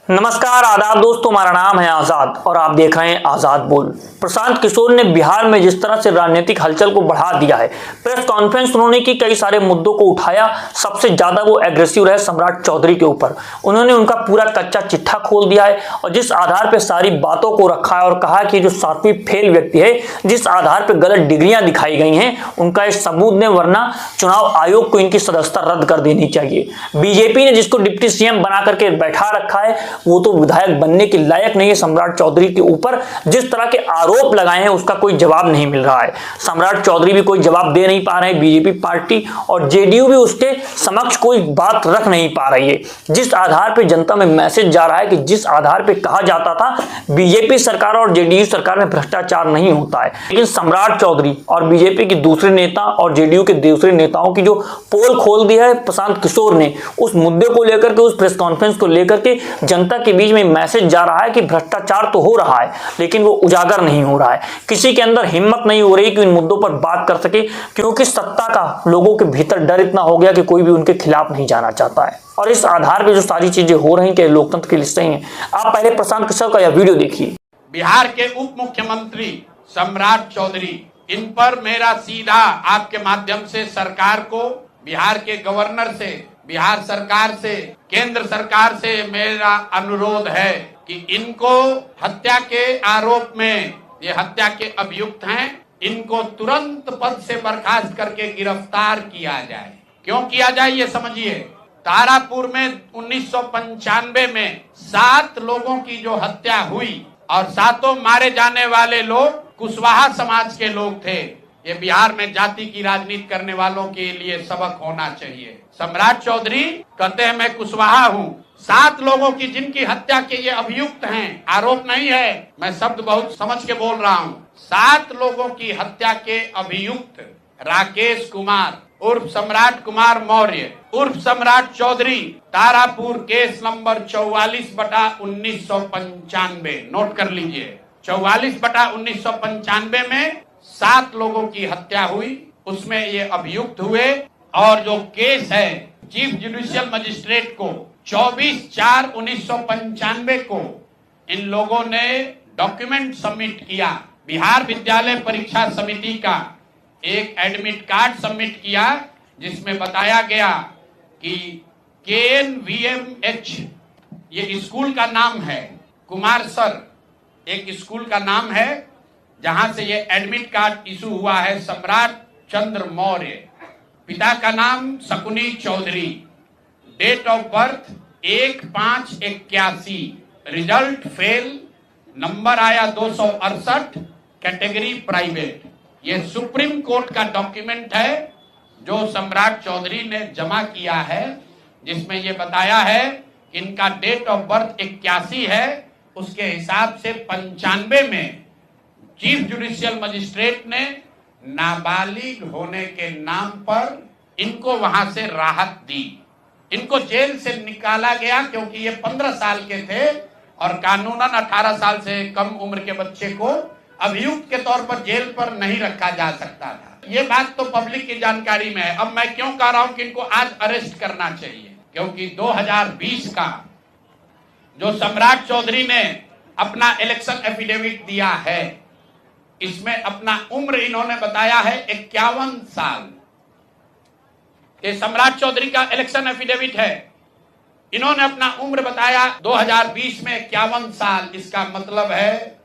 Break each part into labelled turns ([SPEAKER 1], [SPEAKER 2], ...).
[SPEAKER 1] नमस्कार आदाब दोस्तों, हमारा नाम है आज़ाद और आप देख रहे हैं आज़ाद बोल। प्रशांत किशोर ने बिहार में जिस तरह से राजनीतिक हलचल को बढ़ा दिया है, प्रेस कॉन्फ्रेंस उन्होंने की, कई सारे मुद्दों को उठाया। सबसे ज्यादा वो एग्रेसिव रहे सम्राट चौधरी के ऊपर। उन्होंने उनका पूरा कच्चा चिट्ठा खोल दिया है और जिस आधार पर सारी बातों को रखा है और कहा कि जो 7वीं फेल व्यक्ति है, जिस आधार पर गलत डिग्रियां दिखाई गई हैं, उनका ये सबूत दें, वरना चुनाव आयोग को इनकी सदस्यता रद्द कर देनी चाहिए। बीजेपी ने जिसको डिप्टी सीएम बना करके बैठा रखा है, वो तो विधायक बनने के लायक नहीं है। सम्राट चौधरी के ऊपर जिस तरह के आरोप लगाए हैं, उसका कोई जवाब नहीं मिल रहा है। सम्राट चौधरी भी कोई जवाब दे नहीं पा रहे हैं, बीजेपी पार्टी और जेडीयू भी उसके समक्ष कोई बात रख नहीं पा रही है। जिस आधार पर जनता में मैसेज जा रहा है कि जिस आधार पर कहा जाता था बीजेपी सरकार और जेडीयू सरकार में भ्रष्टाचार नहीं होता है, लेकिन सम्राट चौधरी और बीजेपी के दूसरे नेता और जेडीयू के दूसरे नेताओं की जो पोल खोल दिया है प्रशांत किशोर ने, उस मुद्दे को लेकर के, उस प्रेस कॉन्फ्रेंस को लेकर के जनता के बीच में मैसेज जा रहा है कि भ्रष्टाचार तो हो रहा है, लेकिन वो उजागर नहीं हो रहा है। किसी के अंदर हिम्मत नहीं हो रही कि इन मुद्दों पर बात कर सके, क्योंकि सत्ता का लोगों के भीतर डर इतना हो गया कि कोई भी उनके खिलाफ नहीं जाना चाहता है। और इस आधार पर जो सारी चीजें हो रही कि लोकतंत्र के लिए सही है। आप पहले प्रशांत किशोर का यह वीडियो देखिए।
[SPEAKER 2] बिहार के उप मुख्यमंत्री सम्राट चौधरी, इन पर मेरा सीधा आपके माध्यम से सरकार को, बिहार के गवर्नर से, बिहार सरकार से, केंद्र सरकार से मेरा अनुरोध है कि इनको हत्या के आरोप में, ये हत्या के अभियुक्त हैं, इनको तुरंत पद से बर्खास्त करके गिरफ्तार किया जाए। क्यों किया जाए ये समझिए। तारापुर में 1995 में 7 लोगों की जो हत्या हुई और 7 मारे जाने वाले लोग कुशवाहा समाज के लोग थे। ये बिहार में जाति की राजनीति करने वालों के लिए सबक होना चाहिए। सम्राट चौधरी कहते हैं मैं कुशवाहा हूँ। 7 लोगों की जिनकी हत्या के ये अभियुक्त हैं, आरोप नहीं है, मैं शब्द बहुत समझ के बोल रहा हूँ। 7 लोगों की हत्या के अभियुक्त राकेश कुमार उर्फ सम्राट कुमार मौर्य उर्फ Samrat Chaudhary, Tarapur case number 44/1995, note कर लीजिए। 44/1995 में 7 लोगों की हत्या हुई, उसमें ये अभियुक्त हुए। और जो केस है, चीफ जुडिशियल मजिस्ट्रेट को 24/4/1995 को इन लोगों ने डॉक्यूमेंट सबमिट किया। बिहार विद्यालय परीक्षा समिति का एक एडमिट कार्ड सबमिट किया, जिसमें बताया गया कि KNVMH ये स्कूल का नाम है, कुमार सर एक स्कूल का नाम है, जहां से ये एडमिट कार्ड इशू हुआ है। सम्राट चंद्र मौर्य, पिता का नाम Shakuni Chaudhary, date of birth 1/5/81, result fail, number आया 268, कैटेगरी प्राइवेट। ये सुप्रीम कोर्ट का डॉक्यूमेंट है जो सम्राट चौधरी ने जमा किया है, जिसमें ये बताया है कि इनका डेट ऑफ बर्थ 81 है, उसके हिसाब से 95 में चीफ जुडिशियल मजिस्ट्रेट ने नाबालिग होने के नाम पर इनको वहां से राहत दी। इनको जेल से निकाला गया क्योंकि ये 15 साल के थे और कानूनन 18 साल से कम उम्र के बच्चे को अभियुक्त के तौर पर जेल पर नहीं रखा जा सकता था। ये बात तो पब्लिक की जानकारी में है। अब मैं क्यों कह रहा हूं कि इनको आज अरेस्ट करना चाहिए, क्योंकि 2020 का जो सम्राट चौधरी ने अपना इलेक्शन एफिडेविट दिया है, इसमें अपना उम्र इन्होंने बताया है 51 साल। ये सम्राट चौधरी का इलेक्शन एफिडेविट है। इन्होंने अपना उम्र बताया 2020 में 51 साल। इसका मतलब है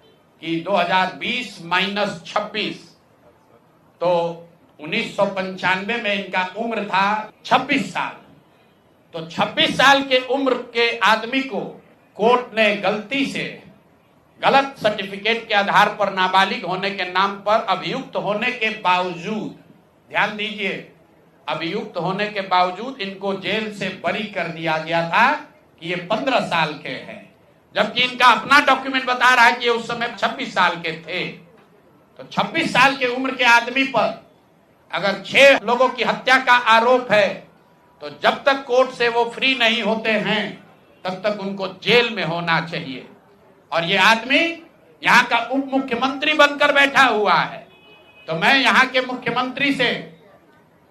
[SPEAKER 2] कि 2020 माइनस 26, तो 1995 में इनका उम्र था 26 साल। तो 26 साल के उम्र के आदमी को कोर्ट ने गलती से, गलत सर्टिफिकेट के आधार पर, नाबालिग होने के नाम पर, अभियुक्त होने के बावजूद, ध्यान दीजिए, अभियुक्त होने के बावजूद इनको जेल से बरी कर दिया गया था कि ये 15 साल के हैं, जबकि इनका अपना डॉक्यूमेंट बता रहा है कि ये उस समय 26 साल के थे। तो 26 साल के उम्र के आदमी पर अगर 6 लोगों की हत्या का आरोप है, तो जब तक कोर्ट से वो फ्री नहीं होते हैं तब तक उनको जेल में होना चाहिए। और ये आदमी यहाँ का उप मुख्यमंत्री बनकर बैठा हुआ है। तो मैं यहाँ के मुख्यमंत्री से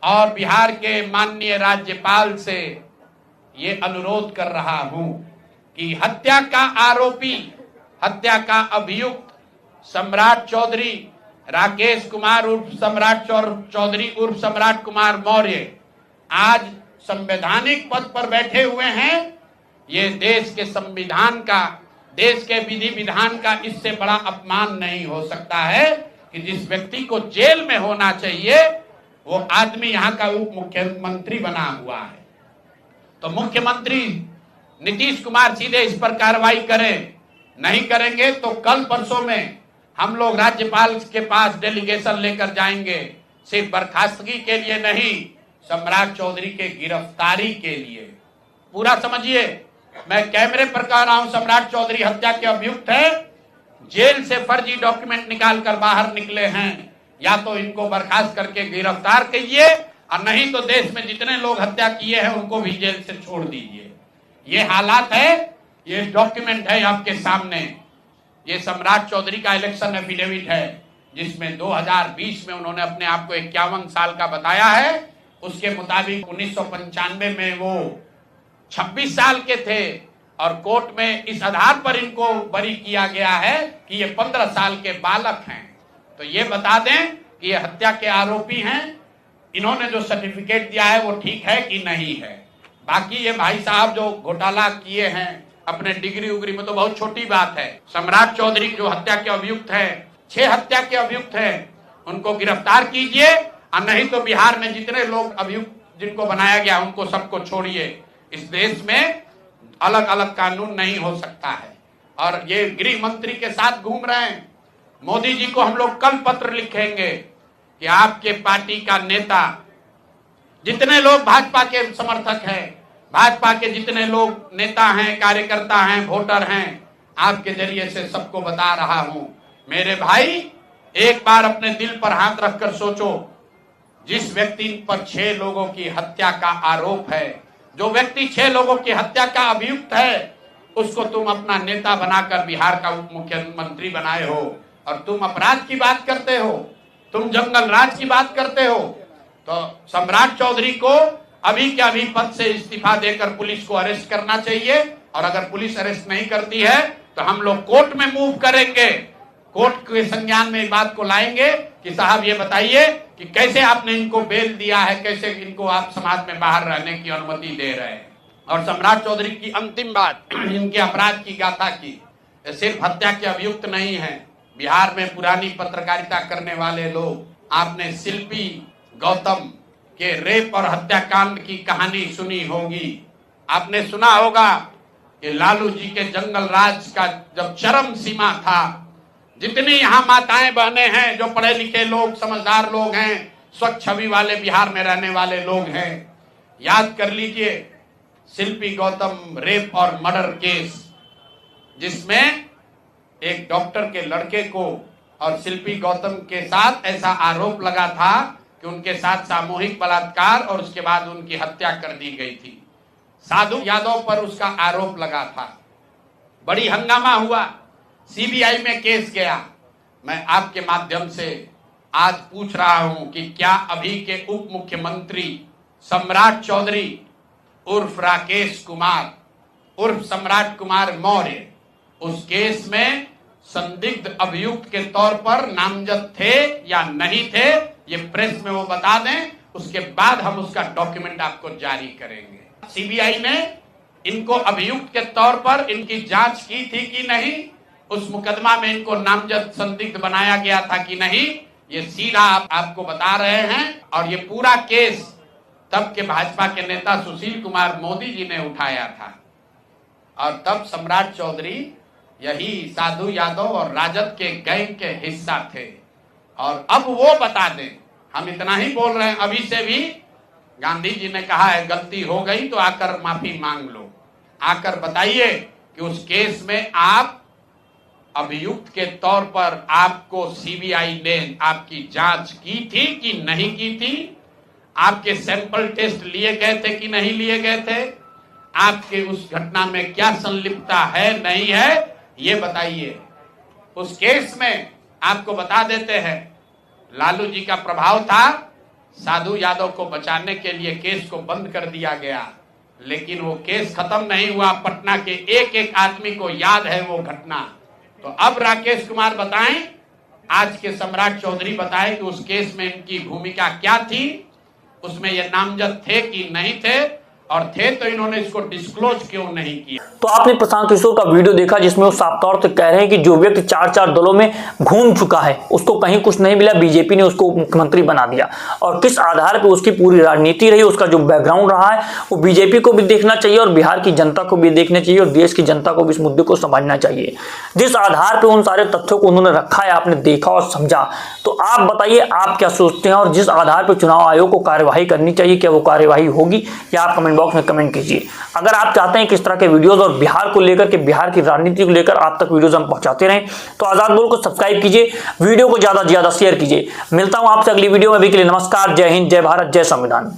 [SPEAKER 2] और बिहार के माननीय राज्यपाल से ये अनुरोध कर रहा हूं कि हत्या का आरोपी, हत्या का अभियुक्त सम्राट चौधरी राकेश कुमार उर्फ सम्राट चौधरी उर्फ सम्राट कुमार मौर्य आज संवैधानिक पद पर बैठे हुए हैं। ये देश के संविधान का, देश के विधि विधान का इससे बड़ा अपमान नहीं हो सकता है कि जिस व्यक्ति को जेल में होना चाहिए वो आदमी यहाँ का उप मुख्यमंत्री बना हुआ है। तो मुख्यमंत्री नीतीश कुमार सीधे इस पर कार्रवाई करें, नहीं करेंगे तो कल परसों में हम लोग राज्यपाल के पास डेलीगेशन लेकर जाएंगे, सिर्फ बर्खास्तगी के लिए नहीं, सम्राट चौधरी के गिरफ्तारी के लिए। पूरा समझिए, मैं कैमरे पर कह रहा हूं, सम्राट चौधरी हत्या के अभियुक्त है, जेल से फर्जी डॉक्यूमेंट निकाल कर बाहर निकले हैं। या तो इनको बर्खास्त करके गिरफ्तार कीजिए और नहीं तो देश में जितने लोग हत्या किए हैं उनको भी जेल से छोड़ दीजिए। ये हालात है, ये डॉक्यूमेंट है आपके सामने। ये सम्राट चौधरी का इलेक्शन एफिडेविट है जिसमें 2020 में उन्होंने अपने आप को 51 साल का बताया है। उसके मुताबिक 1995 में वो 26 साल के थे और कोर्ट में इस आधार पर इनको बरी किया गया है कि ये 15 साल के बालक हैं। तो ये बता दें कि ये हत्या के आरोपी हैं। इन्होंने जो सर्टिफिकेट दिया है वो ठीक है कि नहीं है। बाकी ये भाई साहब जो घोटाला किए हैं अपने डिग्री उग्री में, तो बहुत छोटी बात है। सम्राट चौधरी जो हत्या के अभियुक्त है, 6 हत्या के अभियुक्त हैं, उनको गिरफ्तार कीजिए और नहीं तो बिहार में जितने लोग अभियुक्त जिनको बनाया गया उनको सबको छोड़िए। इस देश में अलग अलग कानून नहीं हो सकता है। और ये गृह मंत्री के साथ घूम रहे हैं। मोदी जी को हम लोग कल पत्र लिखेंगे कि आपके पार्टी का नेता, जितने लोग भाजपा के समर्थक हैं, भाजपा के जितने लोग नेता हैं, कार्यकर्ता हैं, वोटर हैं, आपके जरिए से सबको बता रहा हूं, मेरे भाई एक बार अपने दिल पर हाथ रखकर सोचो। जिस व्यक्ति पर 6 लोगों की हत्या का आरोप है, जो व्यक्ति 6 लोगों की हत्या का अभियुक्त है, उसको तुम अपना नेता बनाकर बिहार का उप मुख्यमंत्री बनाए हो और तुम अपराध की बात करते हो, तुम जंगल राज की बात करते हो। तो सम्राट चौधरी को अभी के अभी पद से इस्तीफा देकर पुलिस को अरेस्ट करना चाहिए और अगर पुलिस अरेस्ट नहीं करती है तो हम लोग कोर्ट में मूव करेंगे, कोर्ट के संज्ञान में बात को लाएंगे कि साहब ये बताइए कि कैसे आपने इनको बेल दिया है, कैसे इनको आप समाज में बाहर रहने की अनुमति दे रहे हैं। और सम्राट चौधरी की अंतिम बात इनके अपराध की गाथा की, सिर्फ हत्या के अभियुक्त नहीं है। बिहार में पुरानी पत्रकारिता करने वाले लोग, आपने शिल्पी गौतम के रेप और हत्याकांड की कहानी सुनी होगी। आपने सुना होगा कि लालू जी के जंगल राज का जब चरम सीमा था, जितनी यहाँ माताएं बहनें हैं, जो पढ़े लिखे लोग, समझदार लोग हैं, स्वच्छ छवि वाले बिहार में रहने वाले लोग हैं, याद कर लीजिए शिल्पी गौतम रेप और मर्डर केस, जिसमें एक डॉक्टर के लड़के को और शिल्पी गौतम के साथ ऐसा आरोप लगा था कि उनके साथ सामूहिक बलात्कार और उसके बाद उनकी हत्या कर दी गई थी। साधु यादव पर उसका आरोप लगा था, बड़ी हंगामा हुआ, सीबीआई में केस गया। मैं आपके माध्यम से आज पूछ रहा हूं कि क्या अभी के उप मुख्यमंत्री सम्राट चौधरी उर्फ राकेश कुमार उर्फ सम्राट कुमार मौर्य उस केस में संदिग्ध अभियुक्त के तौर पर नामजद थे या नहीं थे, ये प्रेस में वो बता दें, उसके बाद हम उसका डॉक्यूमेंट आपको जारी करेंगे। सीबीआई ने इनको अभियुक्त के तौर पर इनकी जांच की थी कि नहीं, उस मुकदमा में इनको नामजद संदिग्ध बनाया गया था कि नहीं, ये सीधा आपको बता रहे हैं। और ये पूरा केस तब के भाजपा के नेता सुशील कुमार मोदी जी ने उठाया था और तब सम्राट चौधरी यही साधु यादव और राजद के गैंग के हिस्सा थे। और अब वो बता दें, हम इतना ही बोल रहे हैं, अभी से भी गांधी जी ने कहा है गलती हो गई तो आकर माफी मांग लो, आकर बताइए कि उस केस में आप अभियुक्त के तौर पर आपको सीबीआई ने आपकी जांच की थी कि नहीं की थी, आपके सैंपल टेस्ट लिए गए थे कि नहीं लिए गए थे, आपके उस घटना में क्या संलिप्तता है नहीं है, ये बताइए। उस केस में आपको बता देते हैं लालू जी का प्रभाव था, साधु यादव को बचाने के लिए केस को बंद कर दिया गया, लेकिन वो केस खत्म नहीं हुआ। पटना के एक एक आदमी को याद है वो घटना। तो अब राकेश कुमार बताएं, आज के सम्राट चौधरी बताएं कि उस केस में इनकी भूमिका क्या थी, उसमें ये नामजद थे कि नहीं थे, और थे तो इन्होंने इसको डिस्क्लोज क्यों नहीं किया।
[SPEAKER 1] तो आपने प्रशांत किशोर का वीडियो देखा जिसमें वो साफ तौर से कह रहे हैं कि जो व्यक्ति 4 दलों में घूम चुका है उसको कहीं कुछ नहीं मिला, बीजेपी ने उसको मुख्यमंत्री बना दिया। और किस आधार पर उसकी पूरी राजनीति रही, उसका जो बैकग्राउंड रहा है, वो बीजेपी को भी देखना चाहिए और बिहार की जनता को भी देखना चाहिए और देश की जनता को भी इस मुद्दे को समझना चाहिए। जिस आधार पर उन सारे तथ्यों को उन्होंने रखा है, आपने देखा और समझा, तो आप बताइए आप क्या सोचते हैं और जिस आधार पर चुनाव आयोग को कार्यवाही करनी चाहिए, क्या वो कार्यवाही होगी, या आप कमेंट बॉक्स में कमेंट कीजिए। अगर आप चाहते हैं कि इस तरह के वीडियोस और बिहार को लेकर के, बिहार की राजनीति को लेकर आप तक वीडियोस हम पहुंचाते रहें, तो आजाद बोल को सब्सक्राइब कीजिए, वीडियो को ज्यादा से ज्यादा शेयर कीजिए। मिलता हूं आपसे अगली वीडियो में। अभी के लिए नमस्कार, जय हिंद, जय भारत, जय संविधान।